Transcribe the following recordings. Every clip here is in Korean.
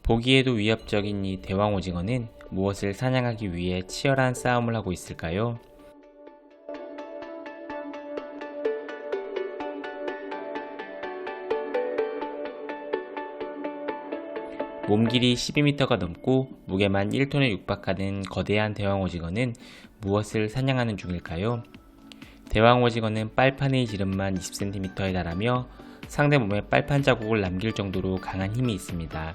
보기에도 위협적인 이 대왕오징어는 무엇을 사냥하기 위해 치열한 싸움을 하고 있을까요? 몸 길이 12m가 넘고 무게만 1톤에 육박하는 거대한 대왕오징어는 무엇을 사냥하는 중일까요? 대왕오징어는 빨판의 지름만 20cm에 달하며 상대 몸에 빨판 자국을 남길 정도로 강한 힘이 있습니다.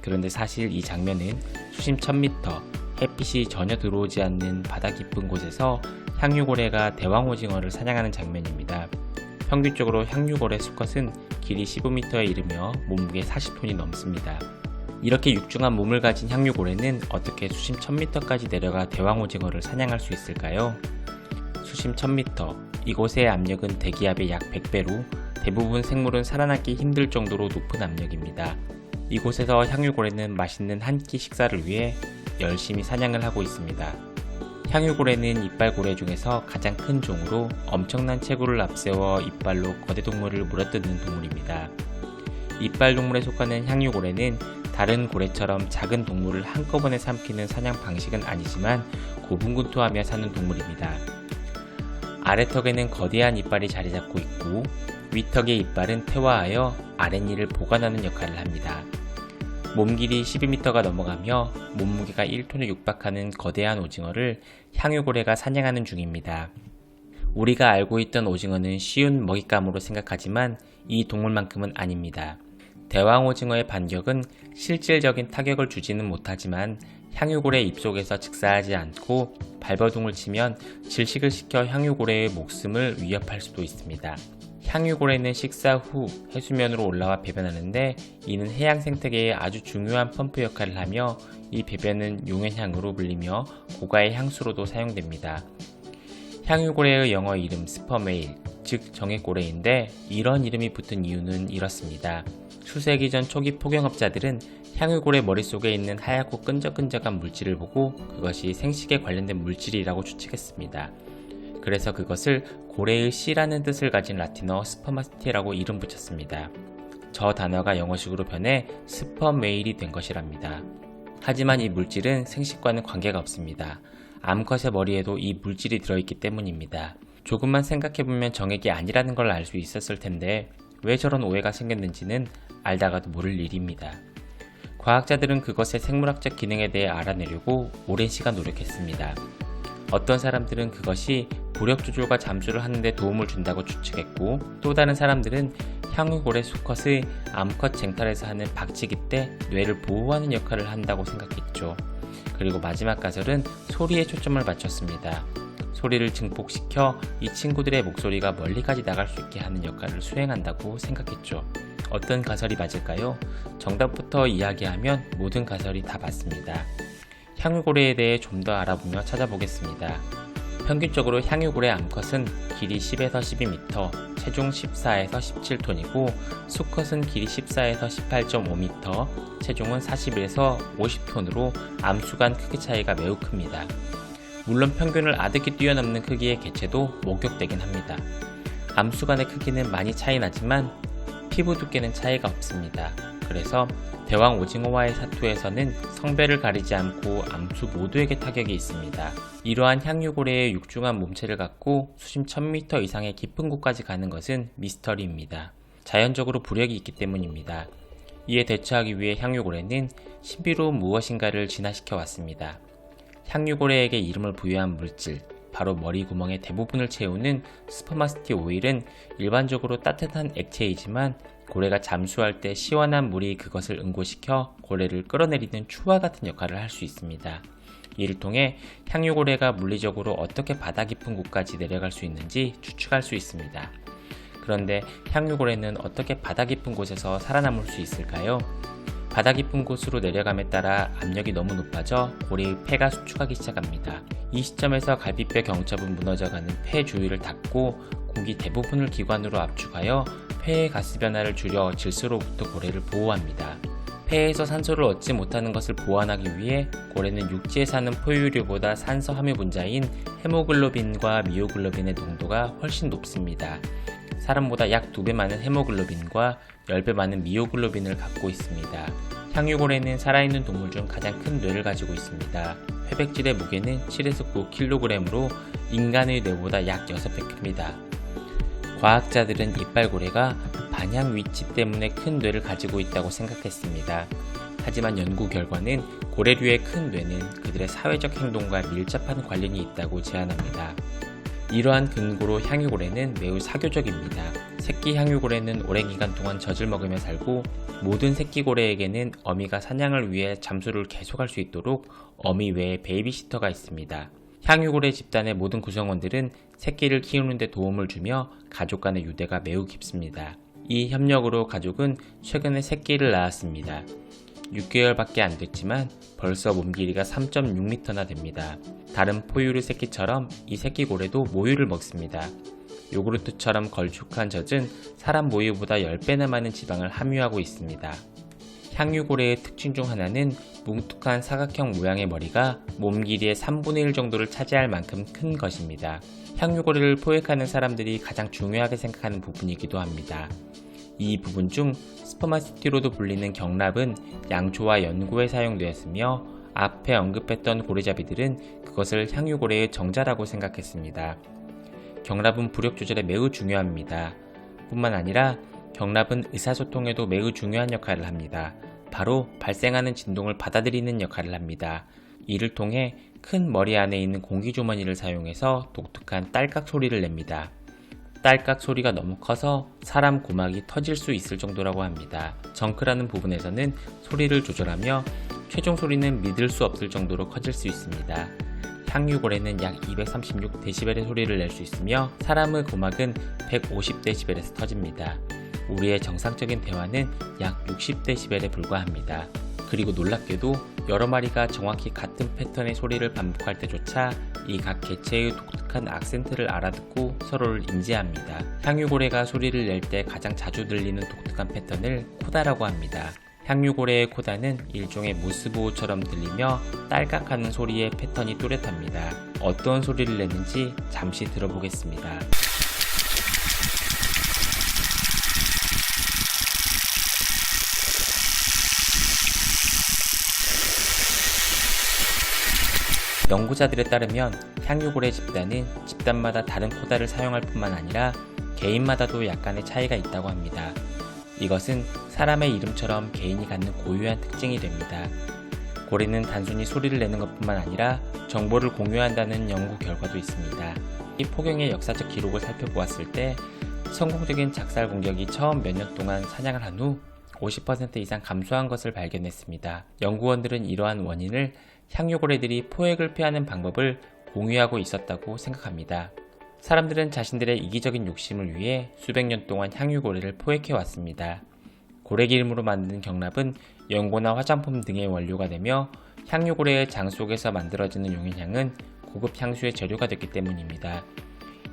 그런데 사실 이 장면은 수심 1000m, 햇빛이 전혀 들어오지 않는 바다 깊은 곳에서 향유고래가 대왕오징어를 사냥하는 장면입니다. 평균적으로 향유고래 수컷은 길이 15m에 이르며 몸무게 40톤이 넘습니다. 이렇게 육중한 몸을 가진 향유고래는 어떻게 수심 1000m까지 내려가 대왕오징어를 사냥할 수 있을까요? 수심 1000m, 이곳의 압력은 대기압의 약 100배로 대부분 생물은 살아남기 힘들 정도로 높은 압력입니다. 이곳에서 향유고래는 맛있는 한 끼 식사를 위해 열심히 사냥을 하고 있습니다. 향유고래는 이빨고래 중에서 가장 큰 종으로 엄청난 체구를 앞세워 이빨로 거대 동물을 물어뜯는 동물입니다. 이빨 동물에 속하는 향유고래는 다른 고래처럼 작은 동물을 한꺼번에 삼키는 사냥 방식은 아니지만 고분고투하며 사는 동물입니다. 아래턱에는 거대한 이빨이 자리 잡고 있고 위턱의 이빨은 퇴화하여 아랫니를 보관하는 역할을 합니다. 몸 길이 12m가 넘어가며 몸무게가 1톤에 육박하는 거대한 오징어를 향유고래가 사냥하는 중입니다. 우리가 알고 있던 오징어는 쉬운 먹잇감으로 생각하지만 이 동물만큼은 아닙니다. 대왕오징어의 반격은 실질적인 타격을 주지는 못하지만 향유고래 입속에서 즉사하지 않고 발버둥을 치면 질식을 시켜 향유고래의 목숨을 위협할 수도 있습니다. 향유고래는 식사 후 해수면으로 올라와 배변하는데 이는 해양 생태계에 아주 중요한 펌프 역할을 하며 이 배변은 용연향으로 불리며 고가의 향수로도 사용됩니다. 향유고래의 영어 이름 스퍼메일, 즉 정액고래인데 이런 이름이 붙은 이유는 이렇습니다. 수세기 전 초기 포경업자들은 향유고래 머릿속에 있는 하얗고 끈적끈적한 물질을 보고 그것이 생식에 관련된 물질이라고 추측했습니다. 그래서 그것을 고래의 씨라는 뜻을 가진 라틴어 스퍼마티라고 이름 붙였습니다. 저 단어가 영어식으로 변해 스퍼메일이 된 것이랍니다. 하지만 이 물질은 생식과는 관계가 없습니다. 암컷의 머리에도 이 물질이 들어있기 때문입니다. 조금만 생각해보면 정액이 아니라는 걸 알 수 있었을 텐데 왜 저런 오해가 생겼는지는 알다가도 모를 일입니다. 과학자들은 그것의 생물학적 기능에 대해 알아내려고 오랜 시간 노력했습니다. 어떤 사람들은 그것이 부력 조절과 잠수를 하는데 도움을 준다고 추측했고 또 다른 사람들은 향유고래 수컷의 암컷 쟁탈에서 하는 박치기 때 뇌를 보호하는 역할을 한다고 생각했죠. 그리고 마지막 가설은 소리에 초점을 맞췄습니다. 소리를 증폭시켜 이 친구들의 목소리가 멀리까지 나갈 수 있게 하는 역할을 수행한다고 생각했죠. 어떤 가설이 맞을까요? 정답부터 이야기하면 모든 가설이 다 맞습니다. 향유고래에 대해 좀 더 알아보며 찾아보겠습니다. 평균적으로 향유고래 암컷은 길이 10에서 12m, 체중 14에서 17톤이고 수컷은 길이 14에서 18.5m, 체중은 41에서 50톤으로 암수 간 크기 차이가 매우 큽니다. 물론 평균을 아득히 뛰어넘는 크기의 개체도 목격되긴 합니다. 암수 간의 크기는 많이 차이 나지만 피부 두께는 차이가 없습니다. 그래서 대왕 오징어와의 사투에서는 성별을 가리지 않고 암수 모두에게 타격이 있습니다. 이러한 향유고래의 육중한 몸체를 갖고 수심 1000m 이상의 깊은 곳까지 가는 것은 미스터리입니다. 자연적으로 부력이 있기 때문입니다. 이에 대처하기 위해 향유고래는 신비로운 무엇인가를 진화시켜 왔습니다. 향유고래에게 이름을 부여한 물질, 바로 머리 구멍의 대부분을 채우는 스퍼마스티 오일은 일반적으로 따뜻한 액체이지만 고래가 잠수할 때 시원한 물이 그것을 응고시켜 고래를 끌어내리는 추와 같은 역할을 할 수 있습니다. 이를 통해 향유고래가 물리적으로 어떻게 바다 깊은 곳까지 내려갈 수 있는지 추측할 수 있습니다. 그런데 향유고래는 어떻게 바다 깊은 곳에서 살아남을 수 있을까요? 바다 깊은 곳으로 내려감에 따라 압력이 너무 높아져 고래의 폐가 수축하기 시작합니다. 이 시점에서 갈비뼈 경첩은 무너져가는 폐 주위를 닫고 공기 대부분을 기관으로 압축하여 폐의 가스 변화를 줄여 질소로부터 고래를 보호합니다. 폐에서 산소를 얻지 못하는 것을 보완하기 위해 고래는 육지에 사는 포유류보다 산소 함유 분자인 헤모글로빈과 미오글로빈의 농도가 훨씬 높습니다. 사람보다 약 2배 많은 헤모글로빈과 10배 많은 미오글로빈을 갖고 있습니다. 향유고래는 살아있는 동물 중 가장 큰 뇌를 가지고 있습니다. 회백질의 무게는 7에서 9kg으로 인간의 뇌보다 약 6배 큽니다. 과학자들은 이빨고래가 반향 위치 때문에 큰 뇌를 가지고 있다고 생각했습니다. 하지만 연구 결과는 고래류의 큰 뇌는 그들의 사회적 행동과 밀접한 관련이 있다고 제안합니다. 이러한 근거로 향유고래는 매우 사교적입니다. 새끼 향유고래는 오랜 기간 동안 젖을 먹으며 살고 모든 새끼고래에게는 어미가 사냥을 위해 잠수를 계속할 수 있도록 어미 외에 베이비시터가 있습니다. 향유고래 집단의 모든 구성원들은 새끼를 키우는 데 도움을 주며 가족 간의 유대가 매우 깊습니다. 이 협력으로 가족은 최근에 새끼를 낳았습니다. 6개월밖에 안 됐지만 벌써 몸 길이가 3.6m나 됩니다. 다른 포유류 새끼처럼 이 새끼고래도 모유를 먹습니다. 요구르트처럼 걸쭉한 젖은 사람 모유보다 10배나 많은 지방을 함유하고 있습니다. 향유고래의 특징 중 하나는 뭉툭한 사각형 모양의 머리가 몸 길이의 3분의 1 정도를 차지할 만큼 큰 것입니다. 향유고래를 포획하는 사람들이 가장 중요하게 생각하는 부분이기도 합니다. 이 부분 중 스퍼마시티로도 불리는 경납은 양초와 연고에 사용되었으며 앞에 언급했던 고래잡이들은 그것을 향유고래의 정자라고 생각했습니다. 경납은 부력 조절에 매우 중요합니다. 뿐만 아니라 경납은 의사소통에도 매우 중요한 역할을 합니다. 바로 발생하는 진동을 받아들이는 역할을 합니다. 이를 통해 큰 머리 안에 있는 공기주머니를 사용해서 독특한 딸깍 소리를 냅니다. 딸깍 소리가 너무 커서 사람 고막이 터질 수 있을 정도라고 합니다. 정크라는 부분에서는 소리를 조절하며 최종 소리는 믿을 수 없을 정도로 커질 수 있습니다. 향유고래는 약 236dB의 소리를 낼 수 있으며 사람의 고막은 150dB에서 터집니다. 우리의 정상적인 대화는 약 60dB에 불과합니다. 그리고 놀랍게도 여러 마리가 정확히 같은 패턴의 소리를 반복할 때조차 이 각 개체의 독특한 악센트를 알아듣고 서로를 인지합니다. 향유고래가 소리를 낼 때 가장 자주 들리는 독특한 패턴을 코다라고 합니다. 향유고래의 코다는 일종의 모스보호처럼 들리며 딸깍하는 소리의 패턴이 뚜렷합니다. 어떤 소리를 내는지 잠시 들어보겠습니다. 연구자들에 따르면 향유고래 집단은 집단마다 다른 코다를 사용할 뿐만 아니라 개인마다도 약간의 차이가 있다고 합니다. 이것은 사람의 이름처럼 개인이 갖는 고유한 특징이 됩니다. 고래는 단순히 소리를 내는 것뿐만 아니라 정보를 공유한다는 연구 결과도 있습니다. 이 포경의 역사적 기록을 살펴보았을 때 성공적인 작살 공격이 처음 몇 년 동안 사냥을 한 후 50% 이상 감소한 것을 발견했습니다. 연구원들은 이러한 원인을 향유고래들이 포획을 피하는 방법을 공유하고 있었다고 생각합니다. 사람들은 자신들의 이기적인 욕심을 위해 수백 년 동안 향유고래를 포획해왔습니다. 고래기름으로 만든 경납은 연고나 화장품 등의 원료가 되며 향유고래의 장 속에서 만들어지는 용인향은 고급 향수의 재료가 됐기 때문입니다.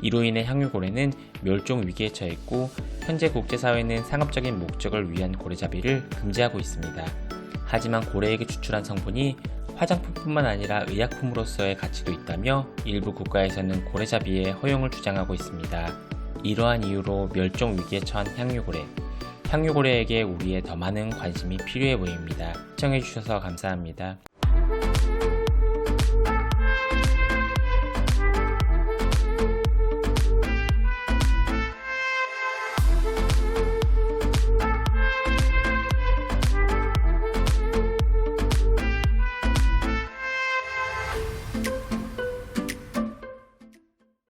이로 인해 향유고래는 멸종 위기에 처했고 현재 국제사회는 상업적인 목적을 위한 고래잡이를 금지하고 있습니다. 하지만 고래에게 추출한 성분이 화장품뿐만 아니라 의약품으로서의 가치도 있다며 일부 국가에서는 고래잡이의 허용을 주장하고 있습니다. 이러한 이유로 멸종 위기에 처한 향유고래에게 우리의 더 많은 관심이 필요해 보입니다. 시청해주셔서 감사합니다.